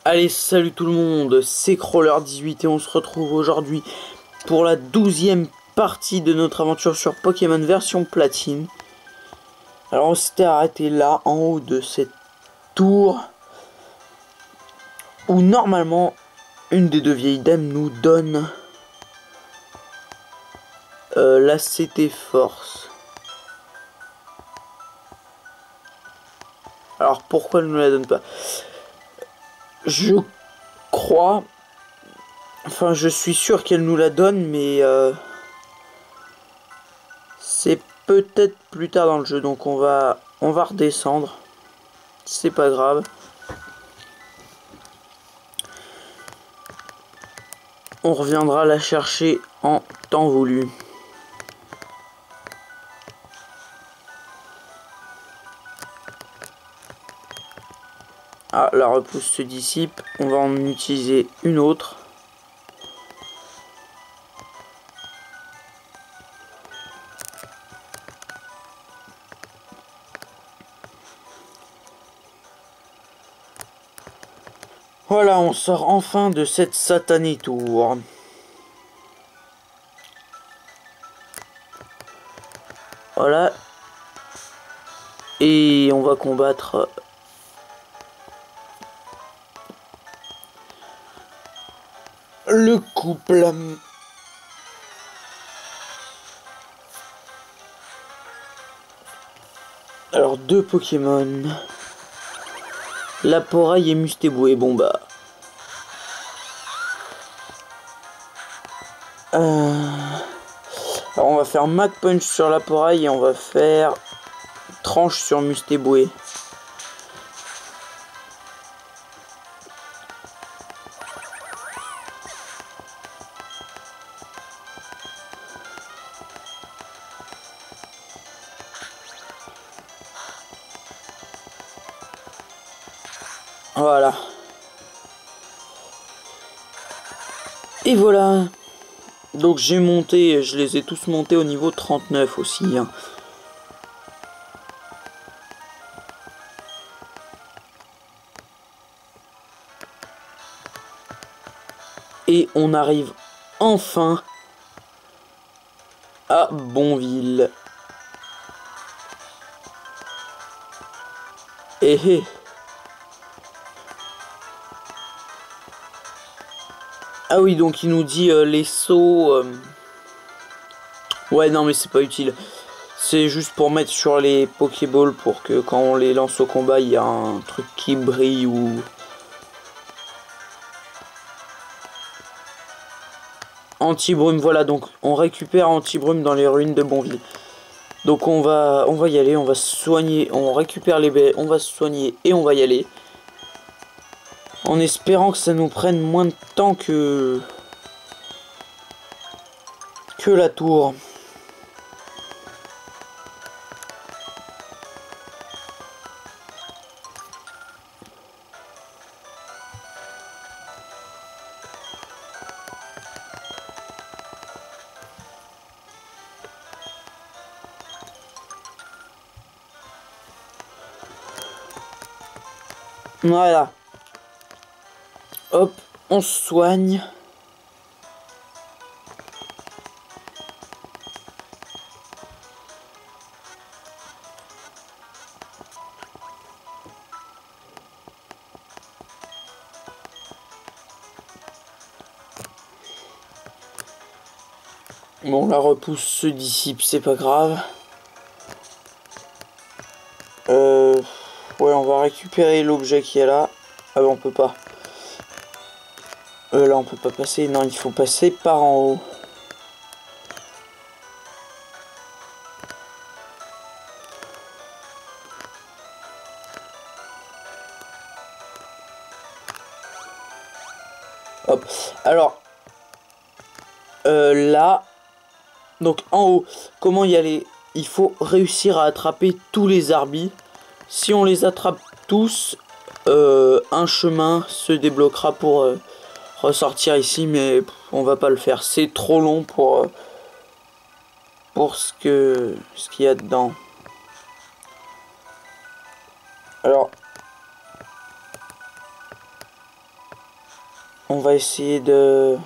Allez, salut tout le monde, c'est Crawler18 et on se retrouve aujourd'hui pour la 12e partie de notre aventure sur Pokémon version platine. Alors on s'était arrêté là, en haut de cette tour, où normalement une des deux vieilles dames nous donne la CT Force. Alors pourquoi elle ne nous la donne pas? Je crois... Enfin, je suis sûr qu'elle nous la donne, mais c'est peut-être plus tard dans le jeu, donc on va redescendre. C'est pas grave. On reviendra la chercher en temps voulu. Ah, la repousse se dissipe. On va en utiliser une autre. Voilà, on sort enfin de cette satanée tour. Voilà. Et on va combattre le couple. Alors, deux Pokémon. Laporaille et Mustéboué. Bon bah... Alors on va faire Mach Punch sur Laporaille et on va faire Tranche sur Mustéboué. Voilà. Et voilà. Donc j'ai monté, je les ai tous montés au niveau 39 aussi. Hein. Et on arrive enfin à Bonville. Eh eh. Ah oui, donc il nous dit les sauts... Ouais, non, mais c'est pas utile. C'est juste pour mettre sur les Pokéballs pour que quand on les lance au combat, il y a un truc qui brille ou... Anti-brume, voilà, donc on récupère anti-brume dans les ruines de Bonville. Donc on va y aller, on va se soigner, on récupère les baies, on va se soigner et on va y aller. En espérant que ça nous prenne moins de temps que la tour. Voilà. Hop, on se soigne. Bon, la repousse se dissipe, c'est pas grave. Ouais, on va récupérer l'objet qui est là. Ah bah on peut pas. Là on peut pas passer. Non, il faut passer par en haut. Hop. Alors, là, donc en haut, comment y aller? Il faut réussir à attraper tous les Arbis. Si on les attrape tous, un chemin se débloquera pour ressortir ici, mais on va pas le faire. C'est trop long pour ce qu'il y a dedans. Alors, On va essayer de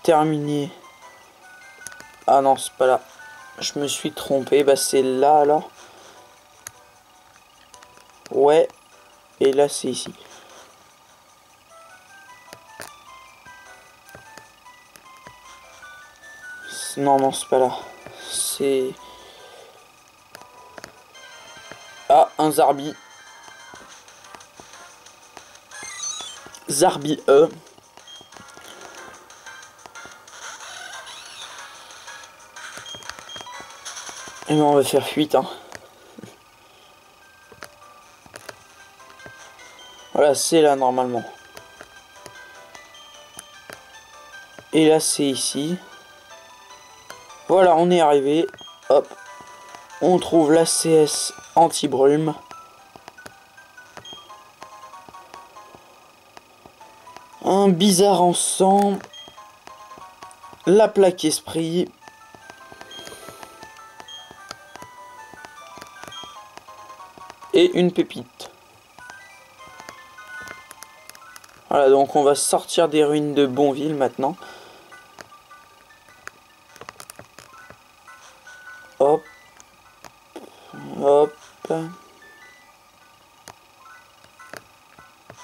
terminer. Ah non, c'est pas là. Je me suis trompé. Bah c'est là alors. Ouais. Et là c'est ici. Non, non, c'est pas là. C'est... Ah, un Zarbi. Zarbi E. Et ben on va faire fuite, hein. Voilà, c'est là normalement. Et là c'est ici. Voilà, on est arrivé. Hop. On trouve la CS anti-brume. Un bizarre en sang. La plaque esprit. Et une pépite. Voilà, donc on va sortir des ruines de Bonville maintenant. Hop. Hop.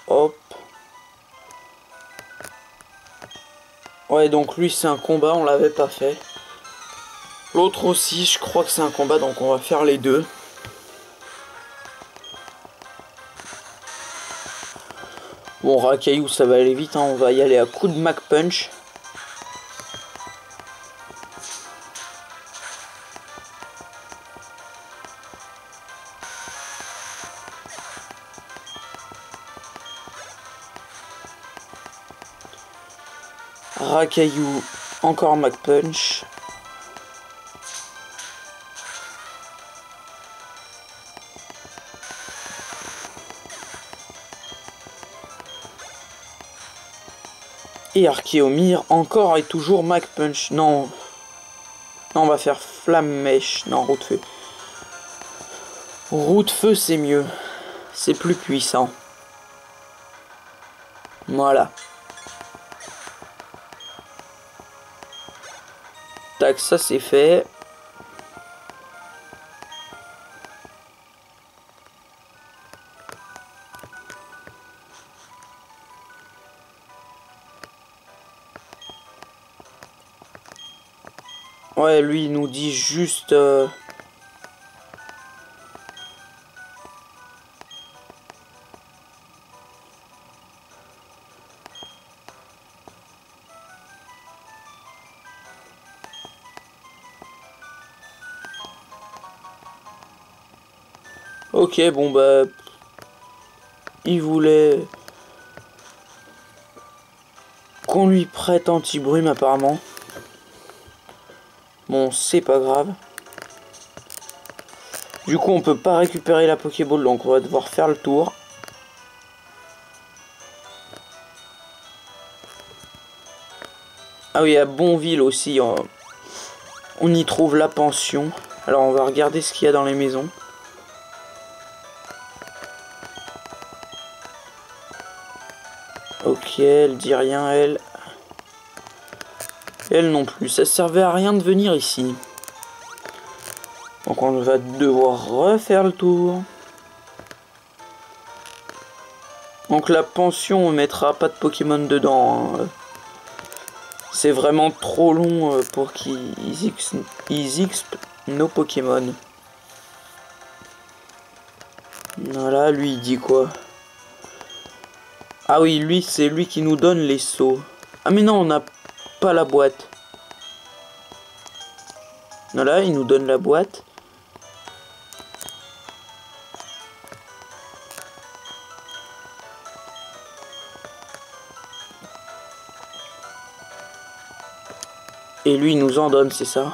Hop. Ouais, donc lui c'est un combat, on l'avait pas fait. L'autre aussi, je crois que c'est un combat, donc on va faire les deux. Bon, Racaillou, ça va aller vite, hein. On va y aller à coup de Mac Punch. Racaillou, encore Mac Punch. Et Archéomir, encore et toujours Mac Punch. Non. Non, on va faire Flamme Mèche. Non, Roue de Feu. Roue de Feu, c'est mieux. C'est plus puissant. Voilà. Tac, ça c'est fait. Ouais, lui il nous dit juste... Ok, bon bah... Il voulait... qu'on lui prête anti-brume apparemment. Bon, c'est pas grave. Du coup, on peut pas récupérer la Pokéball, donc on va devoir faire le tour. Ah oui, à Bonville aussi, on y trouve la pension. Alors, on va regarder ce qu'il y a dans les maisons. Ok, elle dit rien, elle. Elle non plus, ça servait à rien de venir ici. Donc on va devoir refaire le tour. Donc la pension, on mettra pas de Pokémon dedans, hein. C'est vraiment trop long pour qu'ils expent nos Pokémon. Voilà, lui il dit quoi? Ah oui, lui c'est lui qui nous donne les sauts. Ah mais non, on n'a pas la boîte. Voilà, il nous donne la boîte. Et lui, il nous en donne, c'est ça?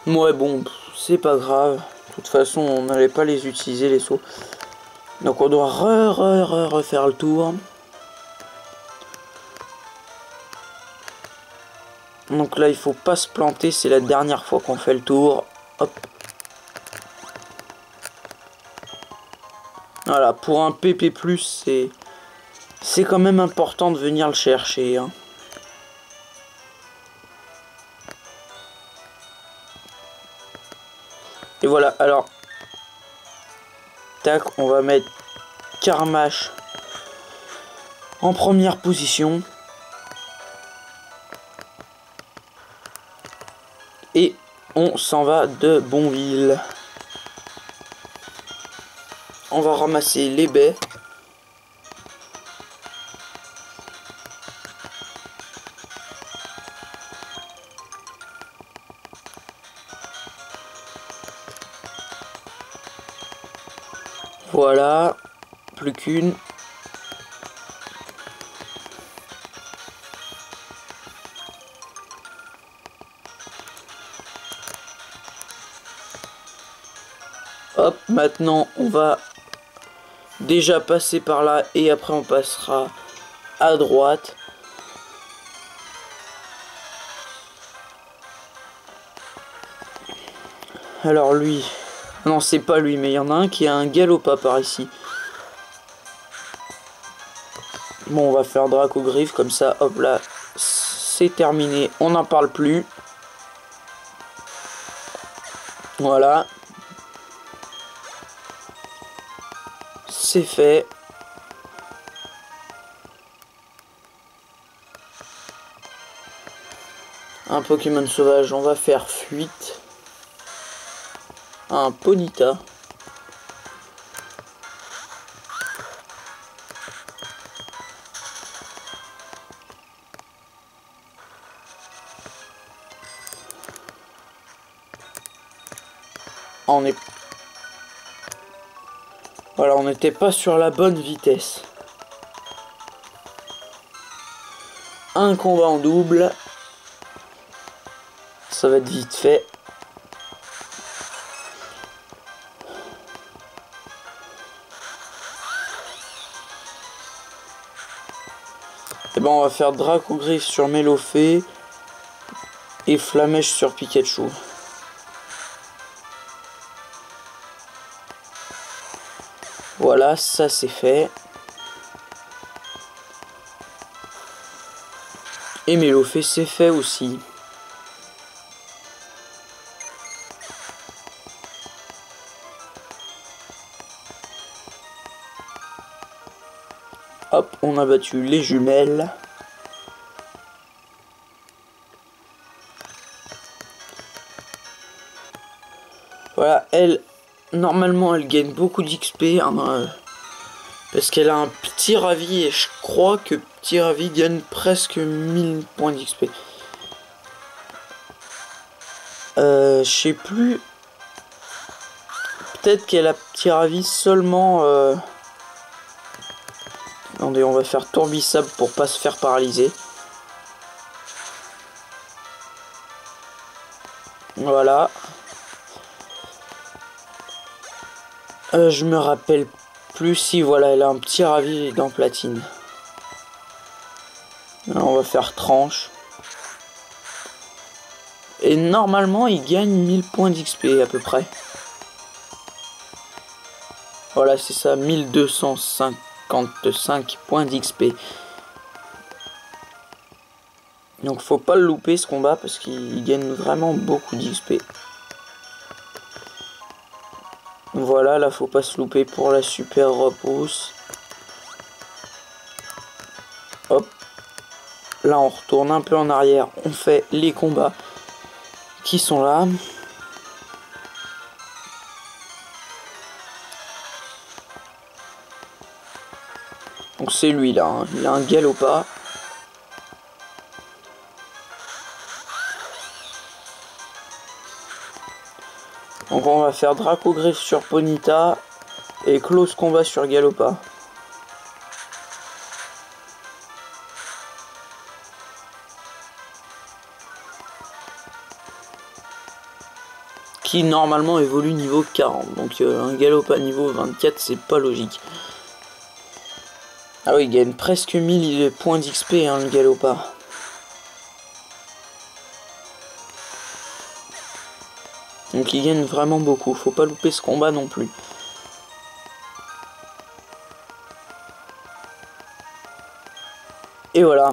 Ouais, bon, c'est pas grave. De toute façon, on n'allait pas les utiliser, les sauts. Donc on doit refaire le tour. Donc là il faut pas se planter, c'est la dernière fois qu'on fait le tour. Hop. Voilà, pour un PP+, c'est quand même important de venir le chercher, hein. Et voilà, alors tac, on va mettre Carmache en première position. Et on s'en va de Bonville. On va ramasser les baies. Voilà, plus qu'une. Hop, maintenant on va déjà passer par là et après on passera à droite. Alors lui, non c'est pas lui mais il y en a un qui a un Galopa par ici. Bon, on va faire Dracogriffe comme ça, hop là, c'est terminé, on n'en parle plus. Voilà. C'est fait. Un Pokémon sauvage, on va faire Fuite. Un Ponyta. Voilà, on n'était pas sur la bonne vitesse. Un combat en double. Ça va être vite fait. Et ben on va faire Dracogriffe sur Mélofée et Flamèche sur Pikachu. Voilà, ça c'est fait. Et Mélofée c'est fait aussi. Hop, on a battu les jumelles. Voilà, elle, normalement, elle gagne beaucoup d'XP, hein, parce qu'elle a un petit ravi, et je crois que petit ravi gagne presque 1000 points d'XP. Je sais plus. Peut-être qu'elle a petit ravi seulement... Attendez, on va faire Tourbillsable pour pas se faire paralyser. Voilà. Je me rappelle plus si, voilà, elle a un petit ravi dans Platine. Alors, on va faire Tranche. Et normalement, il gagne 1000 points d'XP à peu près. Voilà, c'est ça, 1255 points d'XP. Donc faut pas le louper ce combat parce qu'il gagne vraiment beaucoup d'XP. Voilà, là faut pas se louper pour la super repousse. Hop. Là on retourne un peu en arrière, on fait les combats qui sont là. Donc c'est lui là, hein. Il a un Galopa. Donc on va faire Dracogriffe sur Ponyta et close combat sur Galopa. Qui normalement évolue niveau 40. Donc un Galopa niveau 24 c'est pas logique. Ah oui, il gagne presque 1000 points d'XP, hein, le Galopa. Donc il gagne vraiment beaucoup. Faut pas louper ce combat non plus. Et voilà.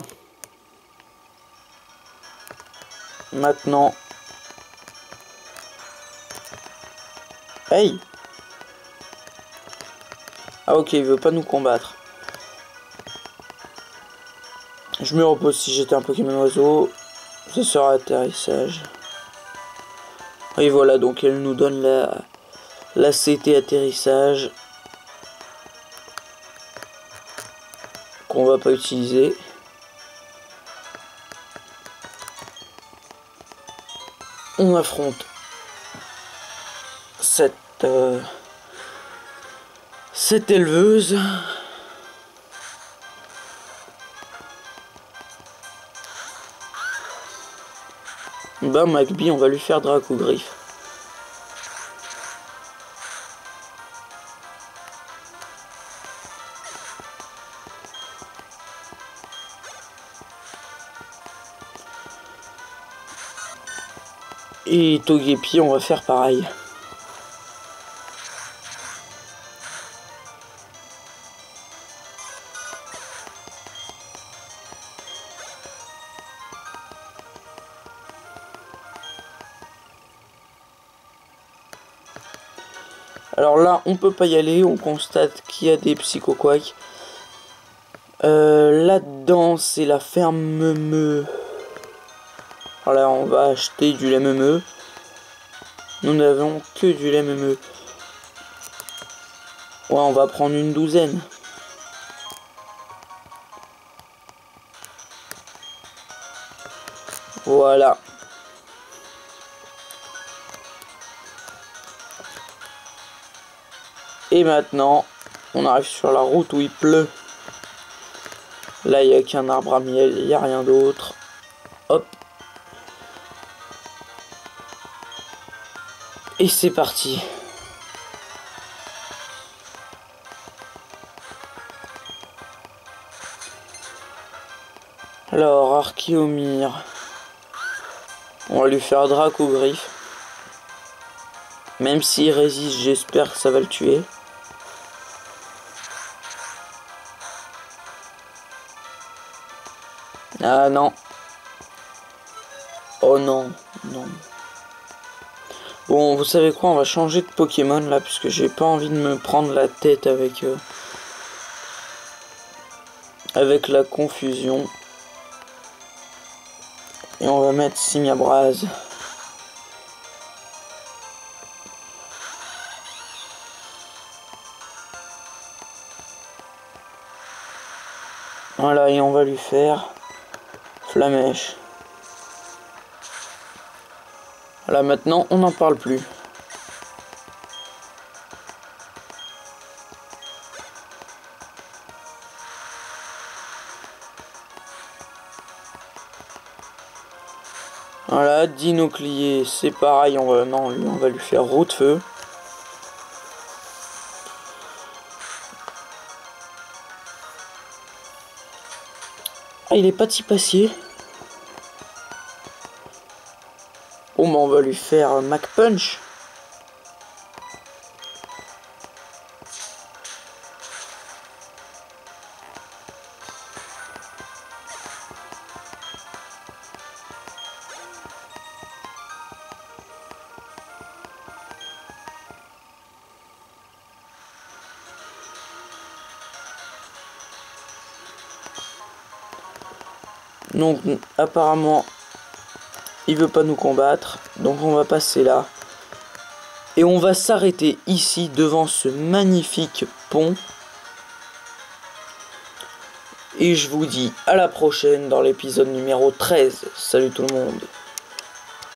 Maintenant. Hey! Ah ok, il veut pas nous combattre. Je me repose si j'étais un Pokémon oiseau. Ce sera atterrissage. Et voilà, donc elle nous donne la CT atterrissage. Qu'on va pas utiliser. On affronte cette éleveuse. Bah Magby, on va lui faire Dracogriffe. Et Togepi, on va faire pareil. Alors là, on peut pas y aller, on constate qu'il y a des Psychoquack. Là-dedans, c'est la ferme Meumeu. Voilà, on va acheter du lait Meumeu. Nous n'avons que du lait Meumeu. Ouais, on va prendre une douzaine. Voilà. Et maintenant, on arrive sur la route où il pleut. Là, il n'y a qu'un arbre à miel, il n'y a rien d'autre. Hop. Et c'est parti. Alors, Archeomir. On va lui faire Dracogriffe. Même s'il résiste, j'espère que ça va le tuer. Ah non. Oh non, non. Bon, vous savez quoi, on va changer de Pokémon là, puisque j'ai pas envie de me prendre la tête avec la confusion. Et on va mettre Signabraz. Voilà, et on va lui faire Flamèche. Voilà, maintenant on n'en parle plus. Voilà, Dinoclier, c'est pareil, non, lui, on va lui faire Roue de Feu. Ah, il est pas Tipacier. Bon, bah, on va lui faire Mac Punch. Donc apparemment il veut pas nous combattre, donc on va passer là et on va s'arrêter ici devant ce magnifique pont et je vous dis à la prochaine dans l'épisode numéro 13. Salut tout le monde.